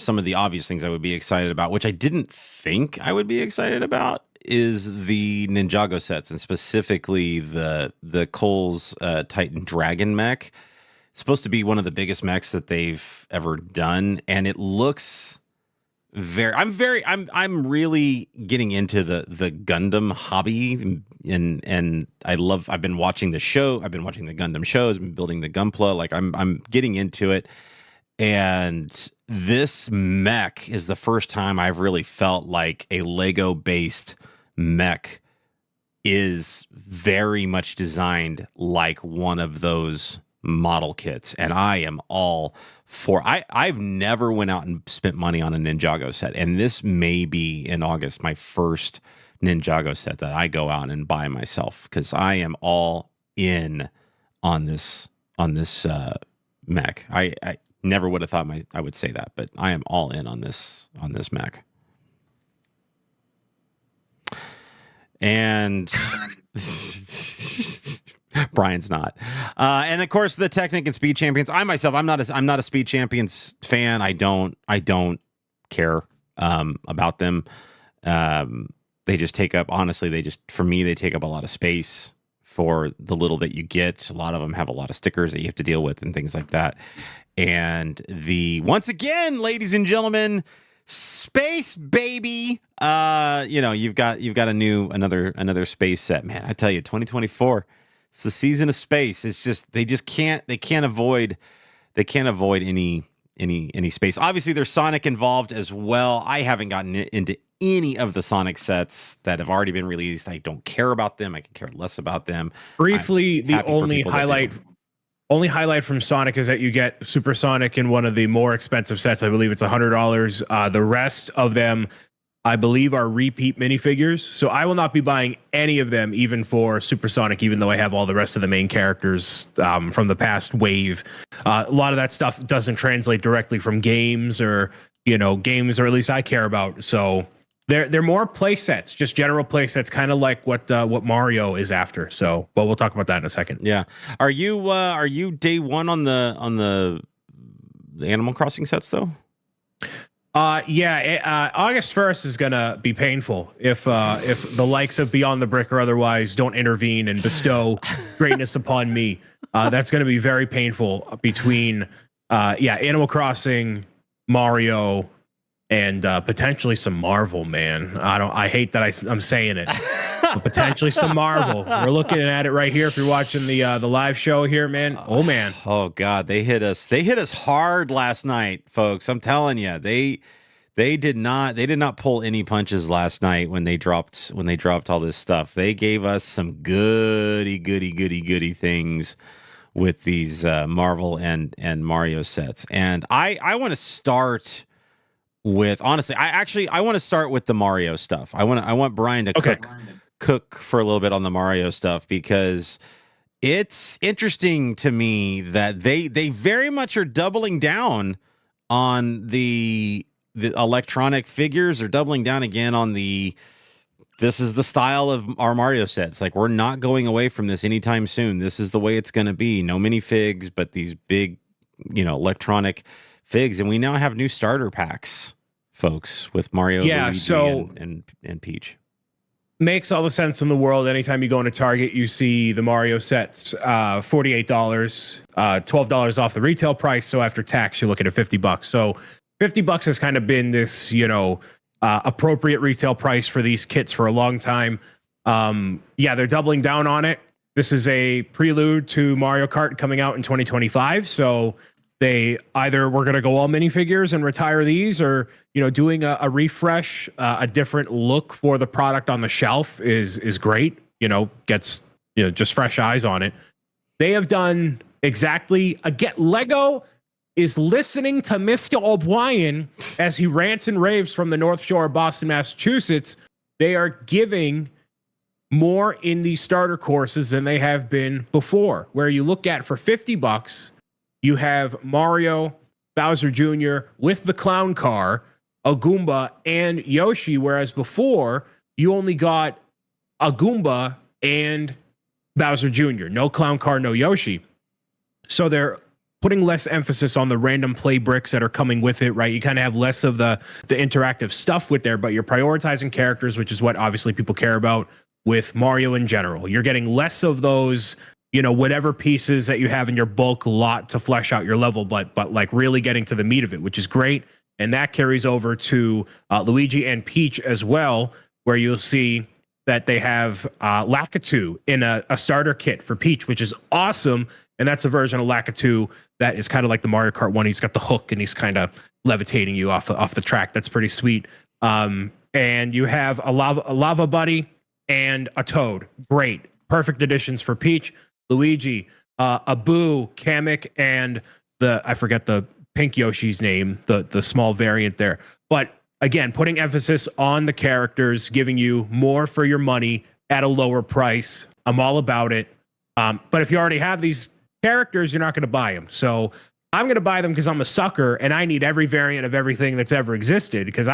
some of the obvious things I would be excited about, which I didn't think I would be excited about, is the Ninjago sets, and specifically the Cole's Titan Dragon mech. It's supposed to be one of the biggest mechs that they've ever done, and it looks I'm really getting into the Gundam hobby, and I've been watching the show. I've been watching the Gundam shows, been building the Gunpla. Like I'm getting into it. And this mech is the first time I've really felt like a Lego based mech is very much designed like one of those model kits, and I am all for. I've never went out and spent money on a Ninjago set, and this may be in August my first Ninjago set that I go out and buy myself, because I am all in on this mech. I never would have thought I would say that, but I am all in on this mech. And Brian's not. And of course, the Technic and Speed Champions. I'm not a Speed Champions fan. I don't care about them. They just take up, honestly, for me, they take up a lot of space for the little that you get. A lot of them have a lot of stickers that you have to deal with and things like that. And once again, ladies and gentlemen, space baby. You've got another space set, man. I tell you, 2024. It's the season of space. It's just they can't avoid any space. Obviously, there's Sonic involved as well. I haven't gotten into any of the Sonic sets that have already been released. I don't care about them. I can care less about them. Briefly, the only highlight from Sonic is that you get Super Sonic in one of the more expensive sets. I believe it's $100. The rest of them, I believe, are repeat minifigures. So I will not be buying any of them, even for Super Sonic, even though I have all the rest of the main characters from the past wave. A lot of that stuff doesn't translate directly from games, or games, or at least I care about. So they're more play sets, just general play sets, kind of like what Mario is after. So, but we'll talk about that in a second. Yeah. Are you day one on the Animal Crossing sets though? August 1st is gonna be painful if the likes of Beyond the Brick or otherwise don't intervene and bestow greatness upon me. That's gonna be very painful between Animal Crossing, Mario, and potentially some Marvel, man. I hate that I'm saying it. But potentially some Marvel. We're looking at it right here. If you're watching the live show here, man. Oh man. Oh God, they hit us hard last night, folks. I'm telling you, they did not pull any punches last night when they dropped all this stuff. They gave us some goody things with these Marvel and Mario sets. And I want to start with, honestly, I want to start with the Mario stuff. I want Brian to cook for a little bit on the Mario stuff, because it's interesting to me that they very much are doubling down on the electronic figures. Are doubling down again on this is the style of our Mario sets. Like, we're not going away from this anytime soon. This is the way it's going to be. No minifigs, but these big, electronic figs. And we now have new starter packs, folks, with Mario, Luigi, and Peach. Makes all the sense in the world. Anytime you go into Target, you see the Mario sets, $48, $12 off the retail price. So after tax, you're looking at $50. So $50 has kind of been this, appropriate retail price for these kits for a long time. They're doubling down on it. This is a prelude to Mario Kart coming out in 2025. So they either we're going to go all minifigures and retire these, or doing a refresh, a different look for the product on the shelf is great. Gets just fresh eyes on it. They have done exactly Lego is listening to Mr. O'Brien as he rants and raves from the North Shore of Boston, Massachusetts. They are giving more in these starter courses than they have been before, where you look at for $50, you have Mario, Bowser Jr. with the clown car, a Goomba, and Yoshi, whereas before you only got a Goomba and Bowser Jr. No clown car, no Yoshi. So they're putting less emphasis on the random play bricks that are coming with it, right? You kind of have less of the interactive stuff with there, but you're prioritizing characters, which is what obviously people care about with Mario in general. You're getting less of those, whatever pieces that you have in your bulk lot to flesh out your level, but like really getting to the meat of it, which is great. And that carries over to Luigi and Peach as well, where you'll see that they have Lakitu in a starter kit for Peach, which is awesome. And that's a version of Lakitu that is kind of like the Mario Kart one. He's got the hook and he's kind of levitating you off the track. That's pretty sweet. And you have a lava buddy and a Toad. Great. Perfect additions for Peach. Luigi, a Boo, Kamek, and I forget the pink Yoshi's name, the small variant there. But again, putting emphasis on the characters, giving you more for your money at a lower price. I'm all about it. But if you already have these characters, you're not going to buy them. So I'm going to buy them because I'm a sucker and I need every variant of everything that's ever existed, because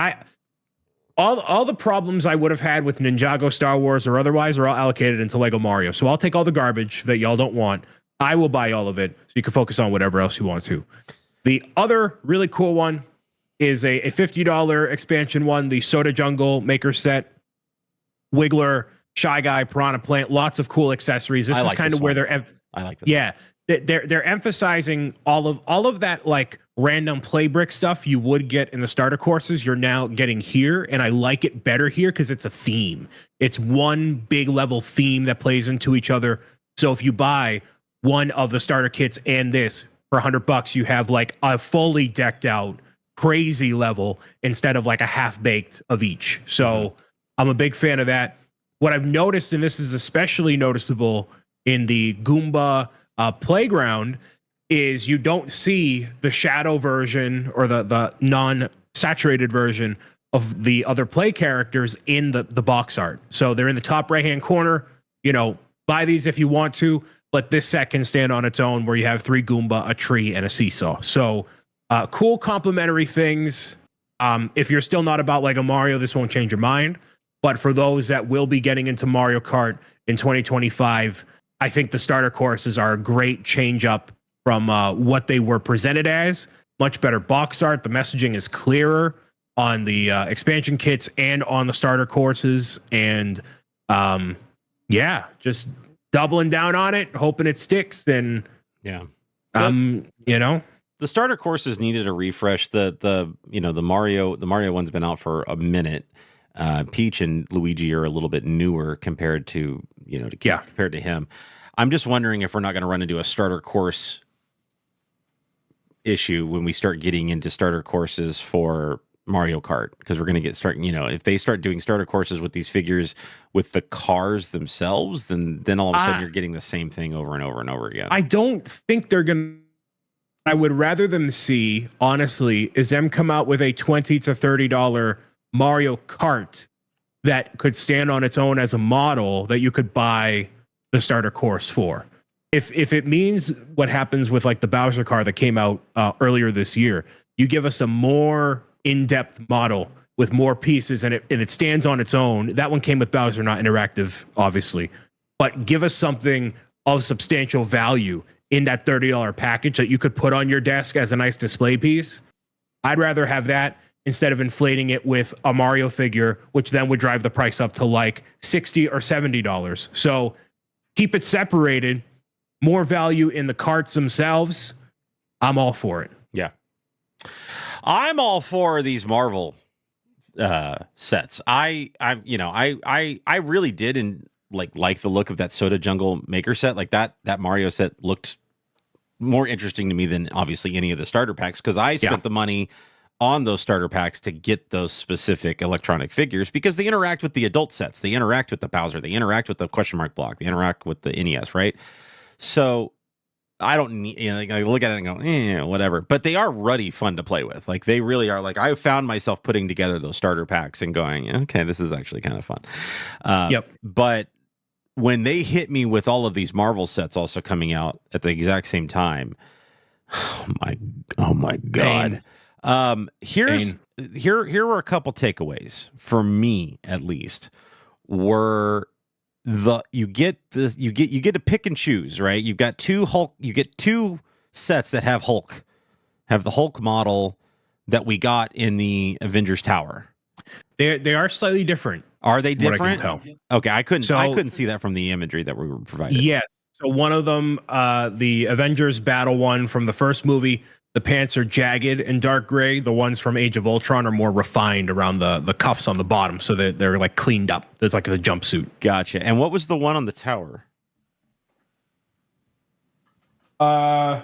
all the problems I would have had with Ninjago, Star Wars, or otherwise are all allocated into Lego Mario. So I'll take all the garbage that y'all don't want. I will buy all of it so you can focus on whatever else you want to. The other really cool one is a $50 expansion one, the Soda Jungle Maker Set, Wiggler, Shy Guy, Piranha Plant, lots of cool accessories. This is kind of where they're I like this. Yeah. They're emphasizing all of that like random play brick stuff you would get in the starter courses. You're now getting here, and I like it better here because it's a theme. It's one big level theme that plays into each other. So if you buy one of the starter kits and this for $100, you have like a fully decked out crazy level instead of like a half baked of each. So I'm a big fan of that. What I've noticed, and this is especially noticeable in the Goomba playground, is you don't see the shadow version or the non-saturated version of the other play characters in the box art. So they're in the top right-hand corner. Buy these if you want to, but this set can stand on its own, where you have 3 Goomba, a tree, and a seesaw. So cool complementary things. If you're still not about Lego Mario, this won't change your mind. But for those that will be getting into Mario Kart in 2025, I think the starter courses are a great change up from what they were presented as. Much better box art. The messaging is clearer on the expansion kits and on the starter courses. And just doubling down on it, hoping it sticks. And the starter courses needed a refresh. The Mario one's been out for a minute. Peach and Luigi are a little bit newer compared to compared to him. I'm just wondering if we're not going to run into a starter course issue when we start getting into starter courses for Mario Kart, because we're going to if they start doing starter courses with these figures with the cars themselves, then all of a sudden you're getting the same thing over and over and over again. I don't think they're going to. I would rather them see, honestly, is them come out with a $20 to $30 Mario Kart that could stand on its own as a model that you could buy the starter course for. If it means what happens with like the Bowser car that came out earlier this year, you give us a more in-depth model with more pieces and it stands on its own. That one came with Bowser, not interactive, obviously, but give us something of substantial value in that $30 package that you could put on your desk as a nice display piece. I'd rather have that instead of inflating it with a Mario figure, which then would drive the price up to like $60 or $70. So keep it separated, more value in the carts themselves. I'm all for it. Yeah. I'm all for these Marvel sets. I really did like the look of that Soda Jungle Maker set. Like that Mario set looked more interesting to me than obviously any of the starter packs, because I spent the money on those starter packs to get those specific electronic figures, because they interact with the adult sets. They interact with the Bowser. They interact with the question mark block. They interact with the NES, right? So I don't need, like, I look at it and go, whatever. But they are ruddy fun to play with. Like they really are. Like I found myself putting together those starter packs and going, okay, this is actually kind of fun. Yep. But when they hit me with all of these Marvel sets also coming out at the exact same time, oh my God. Here were a couple takeaways for me, at least, were you get to pick and choose, right? You get two sets that have the Hulk model that we got in the Avengers Tower. They are slightly different. Are they different? What I can tell. Okay, I couldn't see that from the imagery that we were provided. Yeah. So one of them, the Avengers Battle one from the first movie, the pants are jagged and dark gray. The ones from Age of Ultron are more refined around the cuffs on the bottom, so they're like cleaned up. There's like a jumpsuit. Gotcha. And what was the one on the tower? I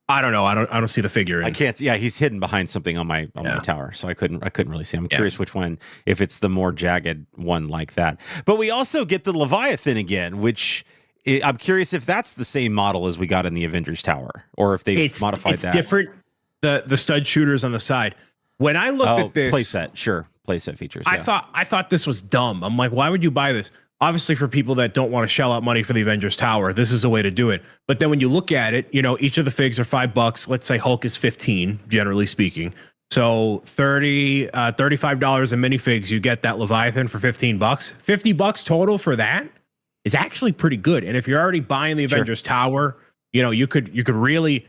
don't know. I don't see the figure. I can't. Yeah, he's hidden behind something on my tower, so I couldn't really see. I'm curious which one, if it's the more jagged one like that. But we also get the Leviathan again, which I'm curious if that's the same model as we got in the Avengers Tower, or if they've modified that. It's different. The stud shooters on the side. When I looked at this playset features. I thought this was dumb. I'm like, why would you buy this? Obviously, for people that don't want to shell out money for the Avengers Tower, this is a way to do it. But then when you look at it, each of the figs are $5. Let's say Hulk is 15, generally speaking. So $35 in minifigs, you get that Leviathan for $15. $50 total for that is actually pretty good. And if you're already buying the Avengers Tower, you could really,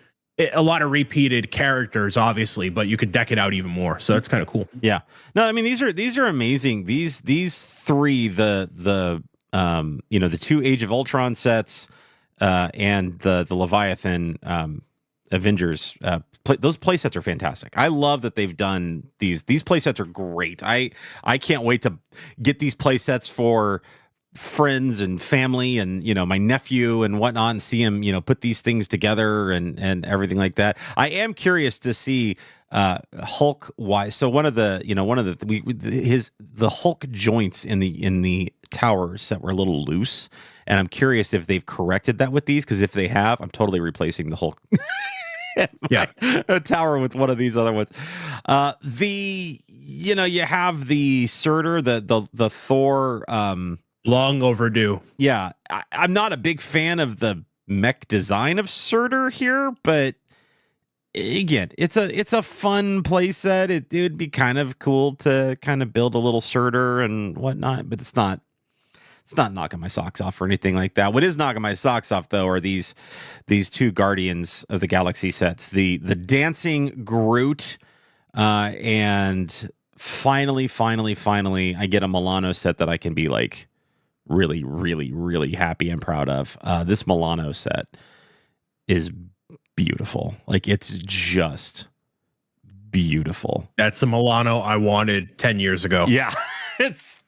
a lot of repeated characters, obviously, but you could deck it out even more. So that's kind of cool. Yeah. No, I mean, these are amazing. These three, the two Age of Ultron sets, and the Leviathan Avengers, those play sets are fantastic. I love that they've done these play sets are great. I can't wait to get these play sets for friends and family and my nephew and whatnot, and see him put these things together and everything like that. I am curious to see Hulk wise. So one of the Hulk joints in the tower set were a little loose, and I'm curious if they've corrected that with these, because if they have, I'm totally replacing the Hulk tower with one of these other ones. You have the Surtur, the Thor, long overdue. Yeah, I'm not a big fan of the mech design of Surtur here, but again, it's a fun play set. It would be kind of cool to kind of build a little Surtur and whatnot, but it's not knocking my socks off or anything like that. What is knocking my socks off, though, are these two Guardians of the Galaxy sets, the Dancing Groot, and finally, I get a Milano set that I can be like really, really, really happy and proud of. This Milano set is beautiful. Like, it's just beautiful. That's the Milano I wanted 10 years ago. Yeah, it's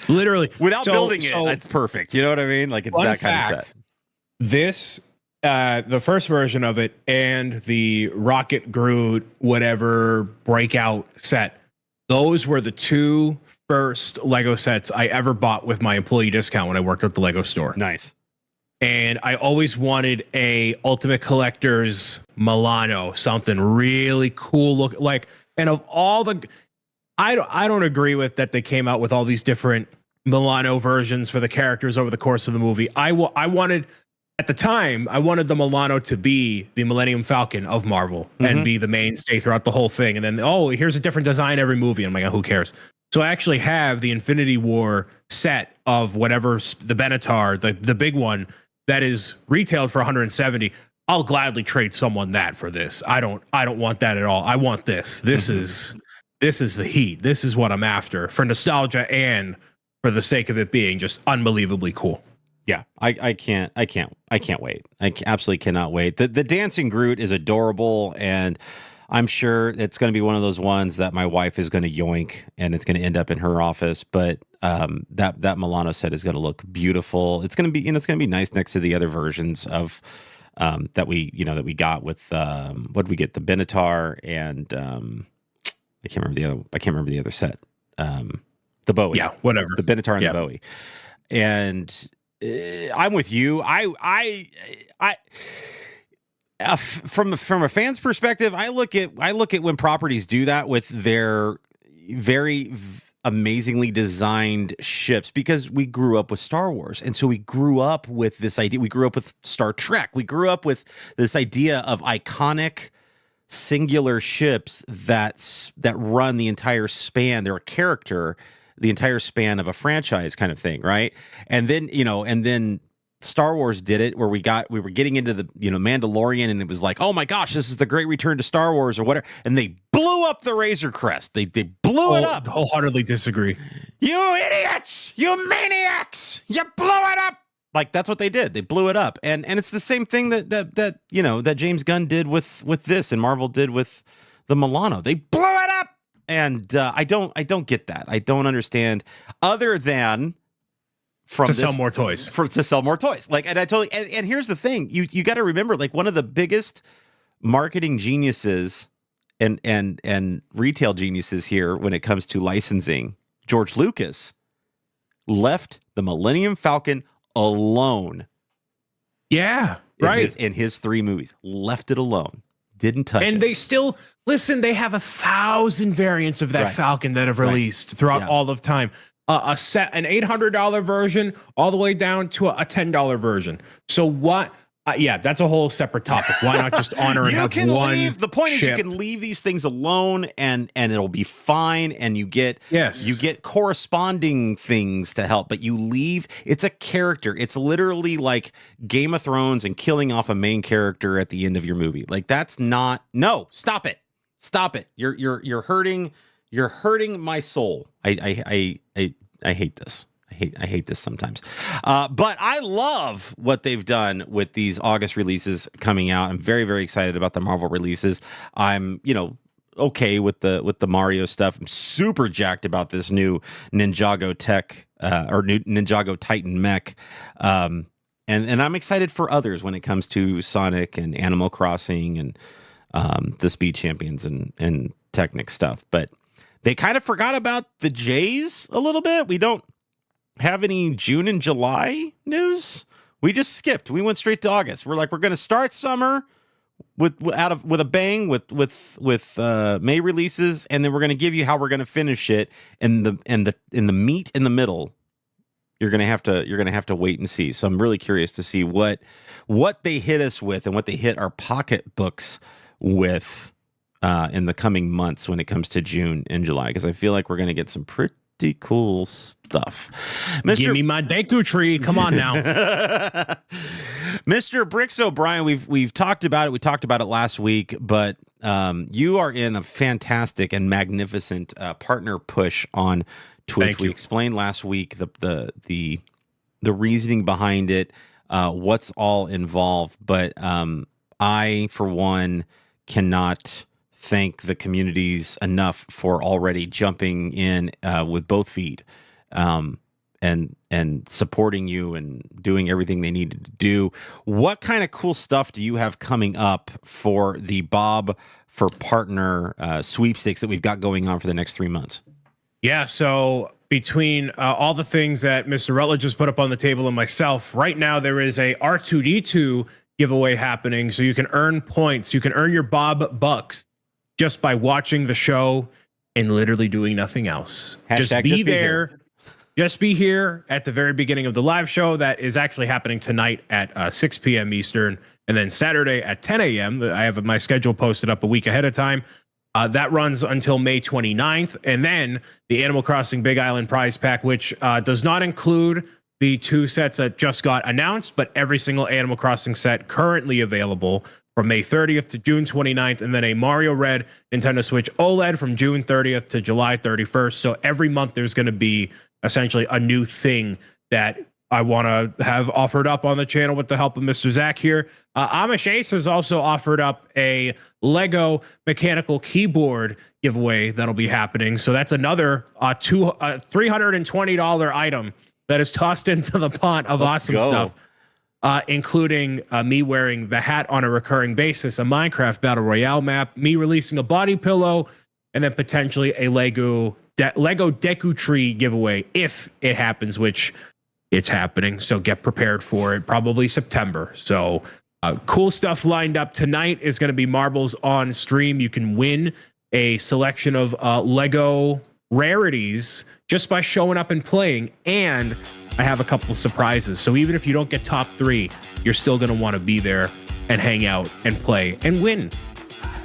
literally without building it. It's perfect. You know what I mean? Like, it's that kind of set. This, the first version of it and the Rocket Groot, whatever breakout set, those were the two first Lego sets I ever bought with my employee discount when I worked at the Lego store. Nice. And I always wanted a Ultimate Collector's Milano, something really cool look like. And of all the, I don't agree with that they came out with all these different Milano versions for the characters over the course of the movie. I wanted, at the time, I wanted the Milano to be the Millennium Falcon of Marvel and be the mainstay throughout the whole thing. And then, here's a different design every movie. I'm like, who cares? So I actually have the Infinity War set of whatever, the Benatar, the big one that is retailed for 170. I'll gladly trade someone that for this. I don't want that at all. I want this. This is the heat. This is what I'm after for nostalgia and for the sake of it being just unbelievably cool. Yeah, I can't wait. I absolutely cannot wait. The Dancing Groot is adorable, and I'm sure it's going to be one of those ones that my wife is going to yoink, and it's going to end up in her office. But that Milano set is going to look beautiful. It's going to be, it's going to be nice next to the other versions of that we got with what did we get, the Benatar and I can't remember the other set. The Bowie. Yeah, whatever. The Benatar and the Bowie. And I'm with you. From a fan's perspective, I look at when properties do that with their very amazingly designed ships, because we grew up with Star Wars, and so we grew up with this idea. We grew up with Star Trek. We grew up with this idea of iconic singular ships that run the entire span. They're a character, the entire span of a franchise, kind of thing, right? And then Star Wars did it, where we were getting into the Mandalorian, and it was like, oh my gosh, this is the great return to Star Wars or whatever, and they blew up the Razor Crest. They blew it up. Wholeheartely disagree. You idiots! You maniacs! You blew it up. Like, that's what they did. They blew it up, and it's the same thing that James Gunn did with this, and Marvel did with the Milano. They blew it up, and I don't get that. I don't understand, other than to sell more toys. Like, and I totally. And here's the thing: you got to remember, like, one of the biggest marketing geniuses and retail geniuses here when it comes to licensing, George Lucas, left the Millennium Falcon alone. Yeah, right. In his 3 movies, left it alone. Didn't touch it. And they still listen. They have 1,000 variants of that Falcon that have released throughout all of time. An $800 version all the way down to a $10 version. So what? That's a whole separate topic. Why not just honor and have one? The point is, you can leave these things alone, and it'll be fine. And you get corresponding things to help. But you leave. It's a character. It's literally like Game of Thrones and killing off a main character at the end of your movie. Like, that's not. No, stop it. Stop it. You're hurting. You're hurting my soul. I hate this. I hate this sometimes. But I love what they've done with these August releases coming out. I'm very, very excited about the Marvel releases. I'm, okay with the Mario stuff. I'm super jacked about this new Ninjago tech or new Ninjago Titan mech. And I'm excited for others when it comes to Sonic and Animal Crossing and the Speed Champions and Technic stuff. But they kind of forgot about the Jays a little bit. We don't have any June and July news. We just skipped. We went straight to August. We're going to start summer with a bang with May releases, and then we're going to give you how we're going to finish it in the meat in the middle. You're going to have to wait and see. So I'm really curious to see what they hit us with and what they hit our pocketbooks with in the coming months when it comes to June and July, because I feel like we're going to get some pretty cool stuff. Give me my Deku tree. Come on now. Mr. Bricks O'Brien, we've talked about it. We talked about it last week, but you are in a fantastic and magnificent partner push on Twitch. We explained last week the reasoning behind it, what's all involved, but I, for one, cannot thank the communities enough for already jumping in with both feet and supporting you and doing everything they needed to do. What kind of cool stuff do you have coming up for the Bob for Partner sweepstakes that we've got going on for the next 3 months? Yeah, so between all the things that Mr. Rutledge just put up on the table and myself, right now there is a R2D2 giveaway happening, so you can earn points. You can earn your Bob Bucks just by watching the show and literally doing nothing else. Just be there. Just be here at the very beginning of the live show that is actually happening tonight at 6 p.m. Eastern, and then Saturday at 10 a.m. I have my schedule posted up a week ahead of time. That runs until May 29th. And then the Animal Crossing Big Island prize pack, which does not include the 2 sets that just got announced, but every single Animal Crossing set currently available from May 30th to June 29th, and then a Mario Red Nintendo Switch OLED from June 30th to July 31st. So every month there's going to be essentially a new thing that I want to have offered up on the channel with the help of Mr. Zach here. Amish Ace has also offered up a Lego mechanical keyboard giveaway that'll be happening. So that's another $320 item that is tossed into the pot of awesome stuff. Including me wearing the hat on a recurring basis, a Minecraft Battle Royale map, me releasing a body pillow, and then potentially a Lego Deku Tree giveaway if it happens, which it's happening. So get prepared for it. Probably September. So cool stuff lined up. Tonight is going to be Marbles on stream. You can win a selection of Lego rarities just by showing up and playing. And I have a couple of surprises. So even if you don't get top 3, you're still going to want to be there and hang out and play and win.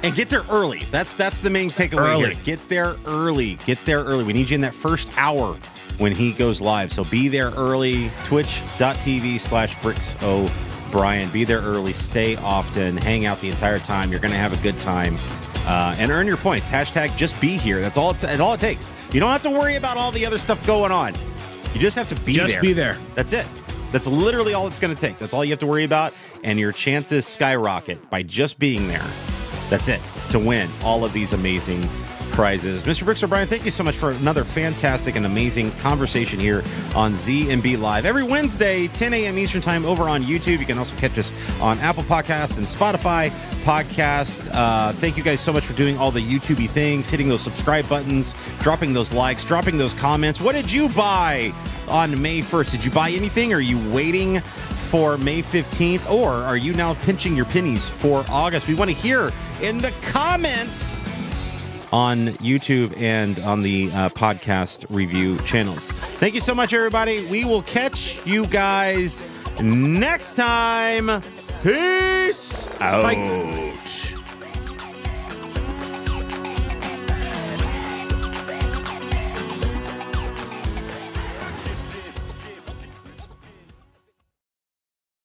And get there early. That's the main takeaway here. Get there early. Get there early. We need you in that first hour when he goes live. So be there early. Twitch.tv/BricksO'Brien. Be there early. Stay often. Hang out the entire time. You're going to have a good time. And earn your points. Hashtag just be here. That's all it takes. You don't have to worry about all the other stuff going on. You just have to be there. Just be there. That's it. That's literally all it's going to take. That's all you have to worry about. And your chances skyrocket by just being there. That's it, to win all of these amazing prizes. Mr. Bricks O'Brien, thank you so much for another fantastic and amazing conversation here on ZMB Live. Every Wednesday, 10 a.m. Eastern Time over on YouTube. You can also catch us on Apple Podcast and Spotify Podcast. Thank you guys so much for doing all the YouTube-y things, hitting those subscribe buttons, dropping those likes, dropping those comments. What did you buy on May 1st? Did you buy anything? Are you waiting for May 15th? Or are you now pinching your pennies for August? We want to hear in the comments on YouTube and on the podcast review channels. Thank you so much, everybody. We will catch you guys next time. Peace out. Bye.